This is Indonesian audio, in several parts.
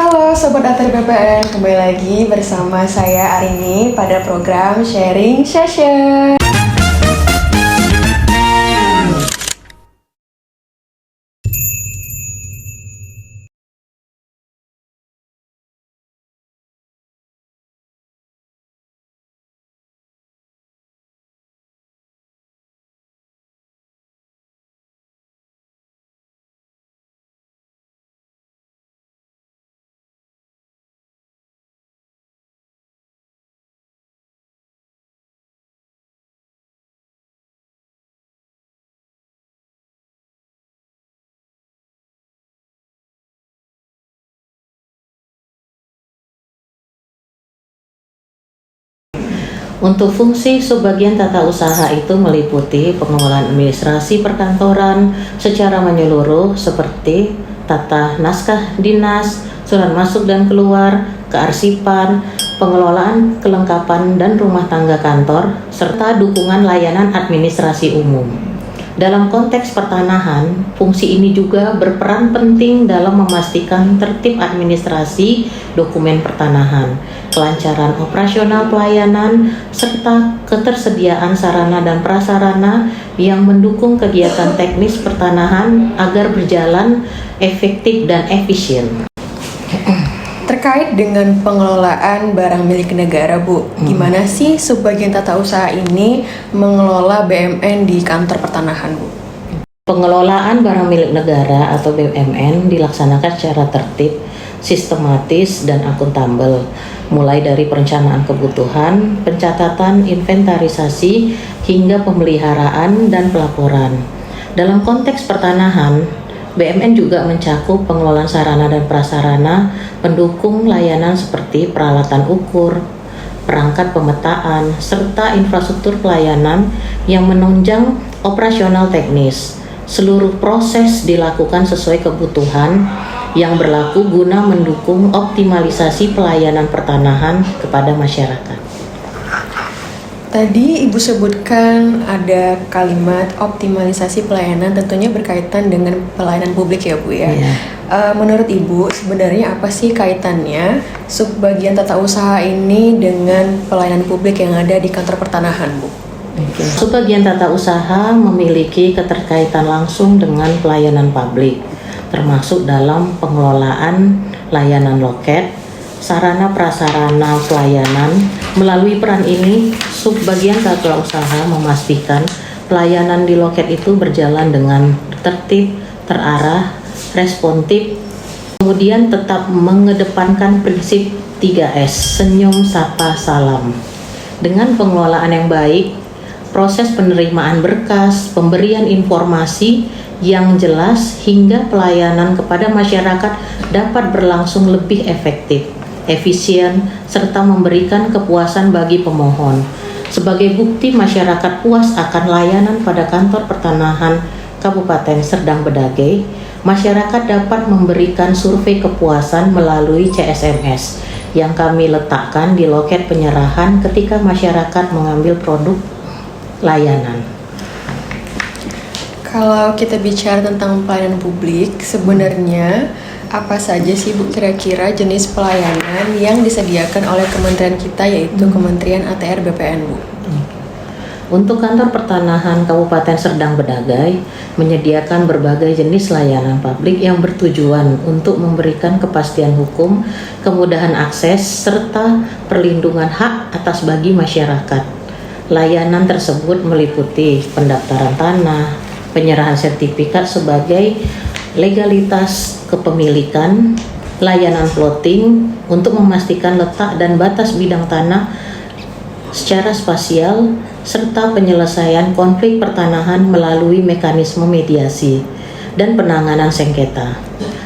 Halo Sobat Ater BPN, kembali lagi bersama saya Arini pada program Sharing Session. Untuk fungsi subbagian tata usaha itu meliputi pengelolaan administrasi perkantoran secara menyeluruh seperti tata naskah dinas, surat masuk dan keluar, kearsipan, pengelolaan kelengkapan dan rumah tangga kantor, serta dukungan layanan administrasi umum. Dalam konteks pertanahan, fungsi ini juga berperan penting dalam memastikan tertib administrasi dokumen pertanahan, kelancaran operasional pelayanan, serta ketersediaan sarana dan prasarana yang mendukung kegiatan teknis pertanahan agar berjalan efektif dan efisien. Terkait dengan pengelolaan barang milik negara, Bu, gimana sih subbagian tata usaha ini mengelola BUMN di kantor pertanahan, Bu? Pengelolaan barang milik negara atau BUMN dilaksanakan secara tertib, sistematis, dan akuntabel, mulai dari perencanaan kebutuhan, pencatatan, inventarisasi, hingga pemeliharaan dan pelaporan. Dalam konteks pertanahan, BUMN juga mencakup pengelolaan sarana dan prasarana pendukung layanan seperti peralatan ukur, perangkat pemetaan, serta infrastruktur pelayanan yang menunjang operasional teknis. Seluruh proses dilakukan sesuai kebutuhan yang berlaku guna mendukung optimalisasi pelayanan pertanahan kepada masyarakat. Tadi Ibu sebutkan ada kalimat optimalisasi pelayanan, tentunya berkaitan dengan pelayanan publik ya, Bu ya. Iya. Menurut Ibu, sebenarnya apa sih kaitannya subbagian tata usaha ini dengan pelayanan publik yang ada di kantor pertanahan, Bu? Subbagian tata usaha memiliki keterkaitan langsung dengan pelayanan publik, termasuk dalam pengelolaan layanan loket, sarana prasarana pelayanan. Melalui peran ini, subbagian tata usaha memastikan pelayanan di loket itu berjalan dengan tertib, terarah, responsif, kemudian tetap mengedepankan prinsip 3S, senyum, sapa, salam. Dengan pengelolaan yang baik, proses penerimaan berkas, pemberian informasi yang jelas hingga pelayanan kepada masyarakat dapat berlangsung lebih efektif, efisien, serta memberikan kepuasan bagi pemohon. Sebagai bukti masyarakat puas akan layanan pada kantor pertanahan Kabupaten Serdang Bedagai, masyarakat dapat memberikan survei kepuasan melalui CSMS yang kami letakkan di loket penyerahan ketika masyarakat mengambil produk layanan. Kalau kita bicara tentang pelayanan publik, sebenarnya apa saja sih, Bu, kira-kira jenis pelayanan yang disediakan oleh kementerian kita, yaitu Kementerian ATR BPN, Bu? Untuk kantor pertanahan Kabupaten Serdang Bedagai menyediakan berbagai jenis layanan publik yang bertujuan untuk memberikan kepastian hukum, kemudahan akses, serta perlindungan hak atas bagi masyarakat. Layanan tersebut meliputi pendaftaran tanah, penyerahan sertifikat sebagai legalitas kepemilikan, layanan plotting untuk memastikan letak dan batas bidang tanah secara spasial, serta penyelesaian konflik pertanahan melalui mekanisme mediasi dan penanganan sengketa.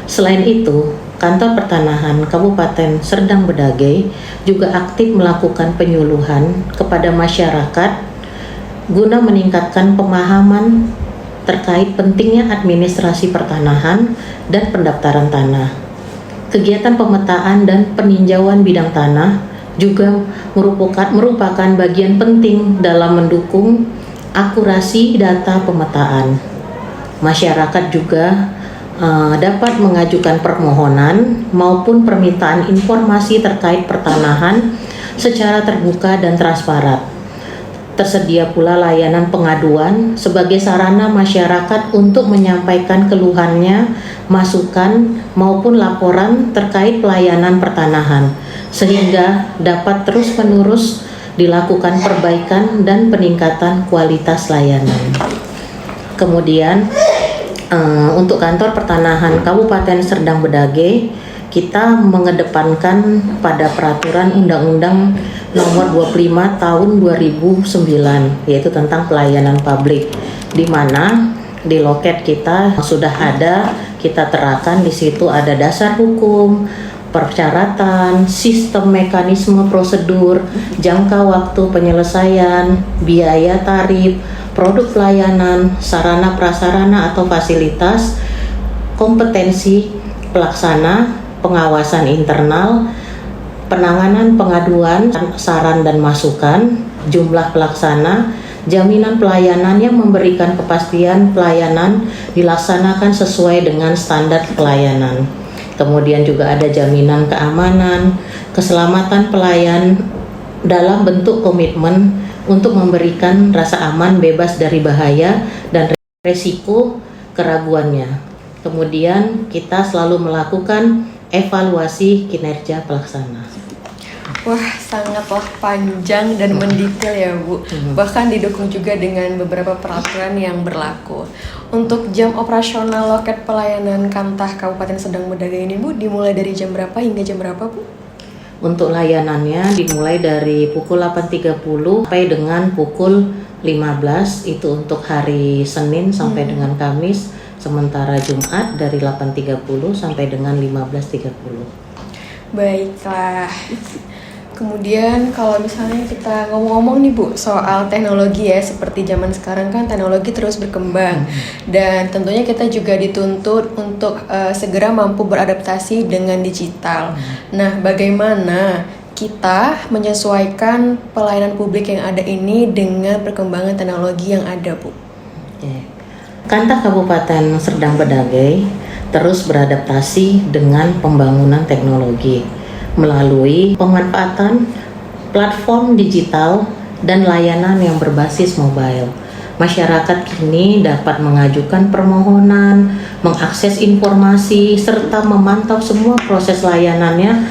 Selain itu, Kantor Pertanahan Kabupaten Serdang Bedagai juga aktif melakukan penyuluhan kepada masyarakat guna meningkatkan pemahaman terkait pentingnya administrasi pertanahan dan pendaftaran tanah. Kegiatan pemetaan dan peninjauan bidang tanah juga merupakan bagian penting dalam mendukung akurasi data pemetaan. Masyarakat juga dapat mengajukan permohonan maupun permintaan informasi terkait pertanahan secara terbuka dan transparan. Tersedia pula layanan pengaduan sebagai sarana masyarakat untuk menyampaikan keluhannya, masukan maupun laporan terkait pelayanan pertanahan, sehingga dapat terus-menerus dilakukan perbaikan dan peningkatan kualitas layanan. Kemudian untuk kantor pertanahan Kabupaten Serdang Bedagai, kita mengedepankan pada peraturan Undang-Undang Nomor 25 Tahun 2009, yaitu tentang pelayanan publik, di mana di loket kita sudah ada, kita terapkan di situ ada dasar hukum, persyaratan, sistem mekanisme prosedur, jangka waktu penyelesaian, biaya tarif, produk pelayanan, sarana prasarana atau fasilitas, kompetensi pelaksana, pengawasan internal, penanganan pengaduan, saran dan masukan, jumlah pelaksana, jaminan pelayanan yang memberikan kepastian pelayanan dilaksanakan sesuai dengan standar pelayanan. Kemudian juga ada jaminan keamanan, keselamatan pelayan dalam bentuk komitmen untuk memberikan rasa aman bebas dari bahaya dan resiko keraguannya. Kemudian kita selalu melakukan evaluasi kinerja pelaksana. Wah, sangatlah panjang dan mendetail ya Bu. Bahkan didukung juga dengan beberapa peraturan yang berlaku. Untuk jam operasional loket pelayanan Kantah Kabupaten Serdang Bedagai ini Bu, dimulai dari jam berapa hingga jam berapa Bu? Untuk layanannya dimulai dari pukul 8.30 sampai dengan pukul 15, itu untuk hari Senin sampai dengan Kamis, sementara Jumat dari 8.30 sampai dengan 15.30. Baiklah. Kemudian kalau misalnya kita ngomong-ngomong nih Bu soal teknologi ya, seperti zaman sekarang kan teknologi terus berkembang dan tentunya kita juga dituntut untuk segera mampu beradaptasi dengan digital. Nah, bagaimana kita menyesuaikan pelayanan publik yang ada ini dengan perkembangan teknologi yang ada Bu? Kantah Kabupaten Serdang Bedagai terus beradaptasi dengan pembangunan teknologi melalui pemanfaatan platform digital dan layanan yang berbasis mobile. Masyarakat kini dapat mengajukan permohonan, mengakses informasi, serta memantau semua proses layanannya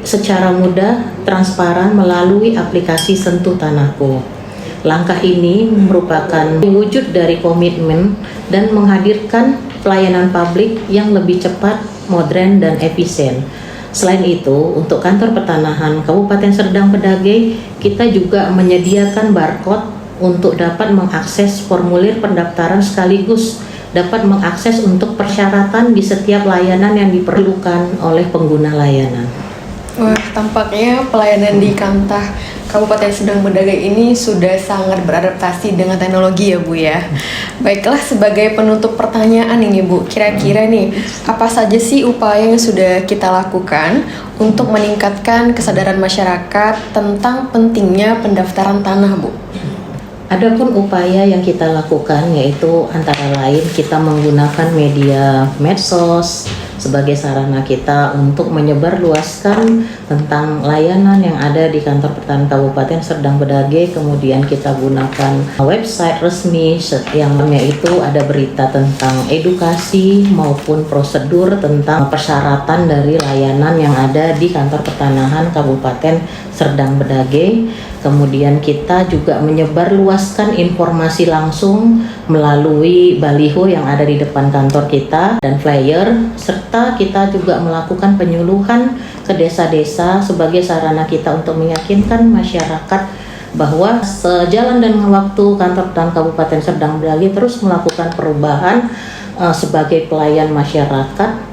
secara mudah, transparan melalui aplikasi Sentuh Tanahku. Langkah ini merupakan wujud dari komitmen dan menghadirkan pelayanan publik yang lebih cepat, modern, dan efisien. Selain itu, untuk kantor pertanahan Kabupaten Serdang Bedagai, kita juga menyediakan barcode untuk dapat mengakses formulir pendaftaran sekaligus dapat mengakses untuk persyaratan di setiap layanan yang diperlukan oleh pengguna layanan. Wah, tampaknya pelayanan di Kantah Kabupaten Serdang Bedagai ini sudah sangat beradaptasi dengan teknologi ya Bu ya. Baiklah, sebagai penutup pertanyaan ini Bu, kira-kira nih apa saja sih upaya yang sudah kita lakukan untuk meningkatkan kesadaran masyarakat tentang pentingnya pendaftaran tanah Bu? Adapun upaya yang kita lakukan yaitu antara lain kita menggunakan media medsos sebagai sarana kita untuk menyebarluaskan tentang layanan yang ada di kantor pertanahan Kabupaten Serdang Bedagai. Kemudian kita gunakan website resmi yang itu ada berita tentang edukasi maupun prosedur tentang persyaratan dari layanan yang ada di kantor pertanahan Kabupaten Serdang Bedagai. Kemudian kita juga menyebarluaskan informasi langsung melalui baliho yang ada di depan kantor kita dan flyer, serta kita juga melakukan penyuluhan ke desa-desa sebagai sarana kita untuk meyakinkan masyarakat bahwa sejalan dengan waktu kantor pertanahan Kabupaten Serdang Bedagai terus melakukan perubahan sebagai pelayan masyarakat.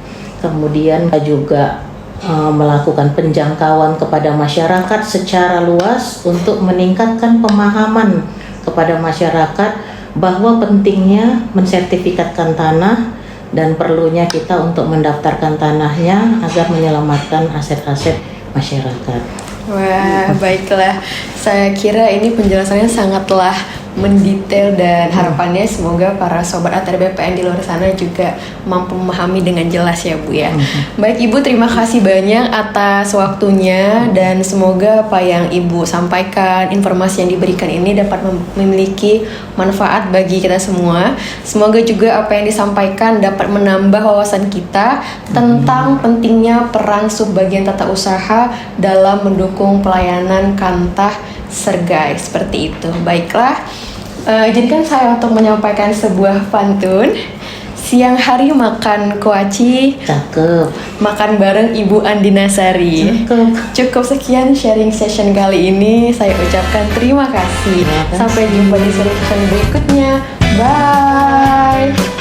Kemudian juga melakukan penjangkauan kepada masyarakat secara luas untuk meningkatkan pemahaman kepada masyarakat bahwa pentingnya mensertifikatkan tanah dan perlunya kita untuk mendaftarkan tanahnya agar menyelamatkan aset-aset masyarakat. Wah, baiklah. Saya kira ini penjelasannya sangatlah mendetail dan harapannya semoga para sobat ATR BPN di luar sana juga mampu memahami dengan jelas ya Bu ya. Baik Ibu, terima kasih banyak atas waktunya dan semoga apa yang Ibu sampaikan, informasi yang diberikan ini dapat memiliki manfaat bagi kita semua. Semoga juga apa yang disampaikan dapat menambah wawasan kita tentang pentingnya peran subbagian tata usaha dalam mendukung pelayanan Kantah Sergai, seperti itu. Baiklah, izinkan saya untuk menyampaikan sebuah pantun. Siang hari makan kuaci, Cakep. makan bareng Ibu Andina Sari. Cakep. Cukup sekian sharing session kali ini. Saya ucapkan terima kasih. Terima kasih. Sampai jumpa di sharing session berikutnya. Bye.